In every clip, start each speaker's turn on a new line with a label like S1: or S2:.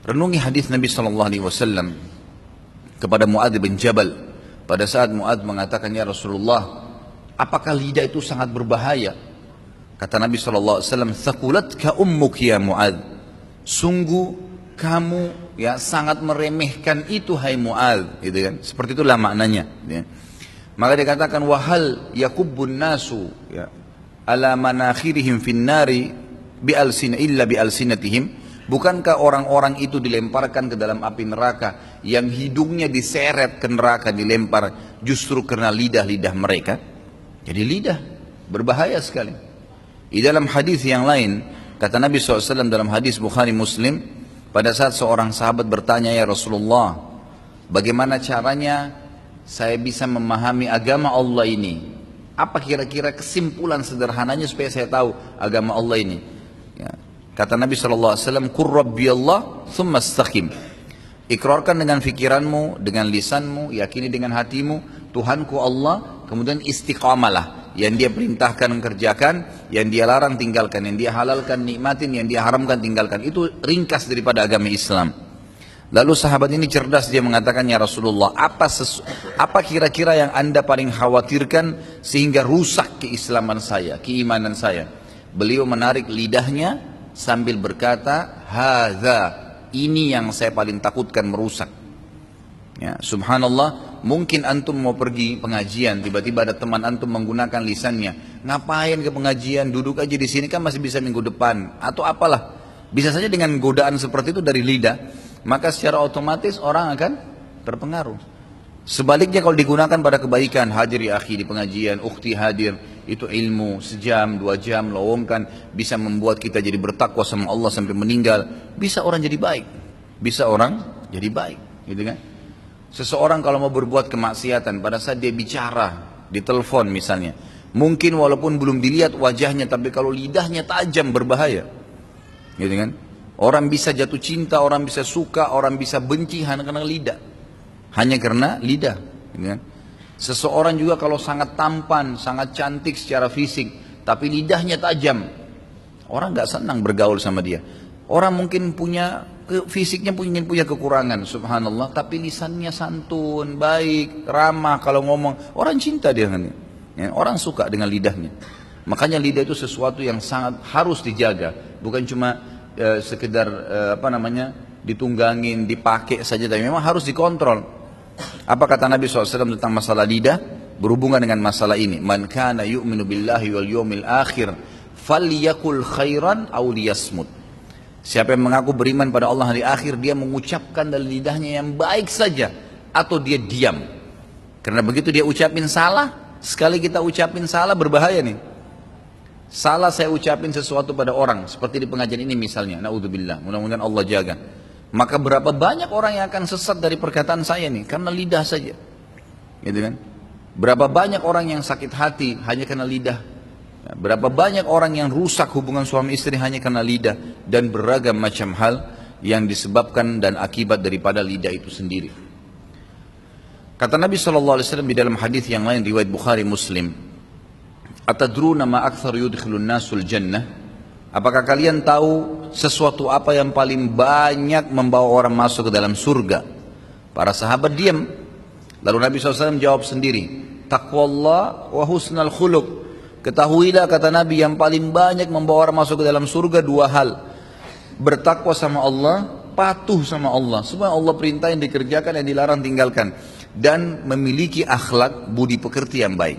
S1: Renungi hadis Nabi SAW kepada Mu'adz bin Jabal pada saat Mu'adz mengatakan, ya Rasulullah, apakah lidah itu sangat berbahaya? Kata Nabi SAW, "Thaqulatka ummuk ya Mu'adz." Sungguh kamu ya sangat meremehkan itu hai Mu'adz, gitu kan? Seperti itulah maknanya. Ya. Maka dikatakan, wahal yakubbun nasu ya ala manakhirihim finnari illa bi alsinatihim. Bukankah orang-orang itu dilemparkan ke dalam api neraka yang hidungnya diseret ke neraka, dilempar justru karena lidah-lidah mereka? Jadi lidah berbahaya sekali. Di dalam hadis yang lain, kata Nabi SAW dalam hadis Bukhari Muslim, pada saat seorang sahabat bertanya, ya Rasulullah, bagaimana caranya saya bisa memahami agama Allah ini? Apa kira-kira kesimpulan sederhananya supaya saya tahu agama Allah ini? Ya. Kata Nabi SAW, Qur Rabbi Allah, thumma istaqim. Ikrarkan dengan fikiranmu, dengan lisanmu, yakini dengan hatimu, Tuhanku Allah, kemudian istiqamalah. Yang dia perintahkan kerjakan, yang dia larang tinggalkan, yang dia halalkan nikmatin, yang dia haramkan tinggalkan. Itu ringkas daripada agama Islam. Lalu sahabat ini cerdas, dia mengatakan, ya Rasulullah, apa kira-kira yang anda paling khawatirkan sehingga rusak keislaman saya, keimanan saya? Beliau menarik lidahnya sambil berkata, hadza, ini yang saya paling takutkan merusak. Ya, subhanallah, mungkin antum mau pergi pengajian, tiba-tiba ada teman antum menggunakan lisannya. Ngapain ke pengajian, duduk aja di sini kan masih bisa minggu depan, atau apalah. Bisa saja dengan godaan seperti itu dari lidah, maka secara otomatis orang akan terpengaruh. Sebaliknya kalau digunakan pada kebaikan, hadir ya akhi di pengajian, ukhti hadir, itu ilmu sejam, 2 jam, lowongkan, bisa membuat kita jadi bertakwa sama Allah sampai meninggal. Bisa orang jadi baik, bisa orang jadi baik, gitu kan? Seseorang kalau mau berbuat kemaksiatan, pada saat dia bicara di telepon misalnya, mungkin walaupun belum dilihat wajahnya, tapi kalau lidahnya tajam berbahaya, gitu kan? Orang bisa jatuh cinta, orang bisa suka, orang bisa benci hanya karena lidah. Hanya karena lidah, gitu kan? Seseorang juga kalau sangat tampan, sangat cantik secara fisik, tapi lidahnya tajam, orang nggak senang bergaul sama dia. Orang mungkin punya fisiknya punya kekurangan, subhanallah, tapi lisannya santun, baik, ramah, kalau ngomong orang cinta dia dengan dia. Ya, orang suka dengan lidahnya. Makanya lidah itu sesuatu yang sangat harus dijaga, bukan cuma sekedar ditunggangin, dipakai saja, tapi memang harus dikontrol. Apa kata Nabi SAW tentang masalah lidah berhubungan dengan masalah ini? Man kana yu'minu billahi wal yawmil akhir falyakul khairan aw liyasmut. Siapa yang mengaku beriman pada Allah hari akhir, dia mengucapkan dari lidahnya yang baik saja, atau dia diam. Karena begitu dia ucapin salah, sekali kita ucapin salah berbahaya nih. Salah saya ucapin sesuatu pada orang, seperti di pengajian ini misalnya, naudzubillah, mudah-mudahan Allah jaga. Maka berapa banyak orang yang akan sesat dari perkataan saya nih, karena lidah saja, gitu kan? Berapa banyak orang yang sakit hati hanya karena lidah. Berapa banyak orang yang rusak hubungan suami istri hanya karena lidah, dan beragam macam hal yang disebabkan dan akibat daripada lidah itu sendiri. Kata Nabi SAW di dalam hadis yang lain riwayat Bukhari Muslim, atadruna ma akthar yudkhilun nasul jannah? Apakah kalian tahu sesuatu apa yang paling banyak membawa orang masuk ke dalam surga? Para sahabat diam. Lalu Nabi SAW jawab sendiri, taqwallah wa husnal khuluq. Ketahuilah, kata Nabi, yang paling banyak membawa orang masuk ke dalam surga 2 hal. Bertakwa sama Allah, patuh sama Allah. Semua Allah perintah yang dikerjakan, yang dilarang tinggalkan. Dan memiliki akhlak, budi pekerti yang baik.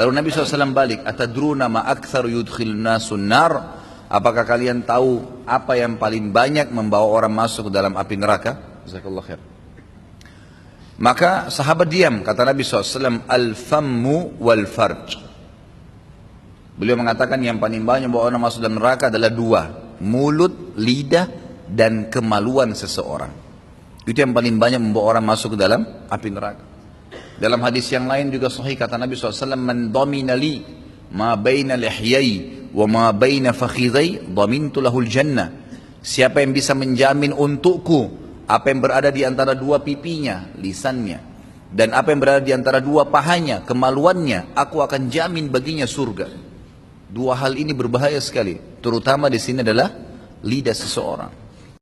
S1: Lalu Nabi SAW balik, atadruna ma akthar yudkhilun nasun nar? Apakah kalian tahu apa yang paling banyak membawa orang masuk ke dalam api neraka? Jazakallahu khair. Maka sahabat diam. Kata Nabi SAW, al-fammu wal-farj. Beliau mengatakan yang paling banyak membawa orang masuk dalam neraka adalah 2. Mulut, lidah, dan kemaluan seseorang. Itu yang paling banyak membawa orang masuk ke dalam api neraka. Dalam hadis yang lain juga sahih, kata Nabi SAW, man domina li ma baina lihyai wa ma baina fakhidai dhamintu lahul jannah. Siapa yang bisa menjamin untukku apa yang berada di antara 2 pipinya, lisannya, dan apa yang berada di antara 2 pahanya, kemaluannya, aku akan jamin baginya surga. 2 hal ini berbahaya sekali, terutama di sini adalah lidah seseorang.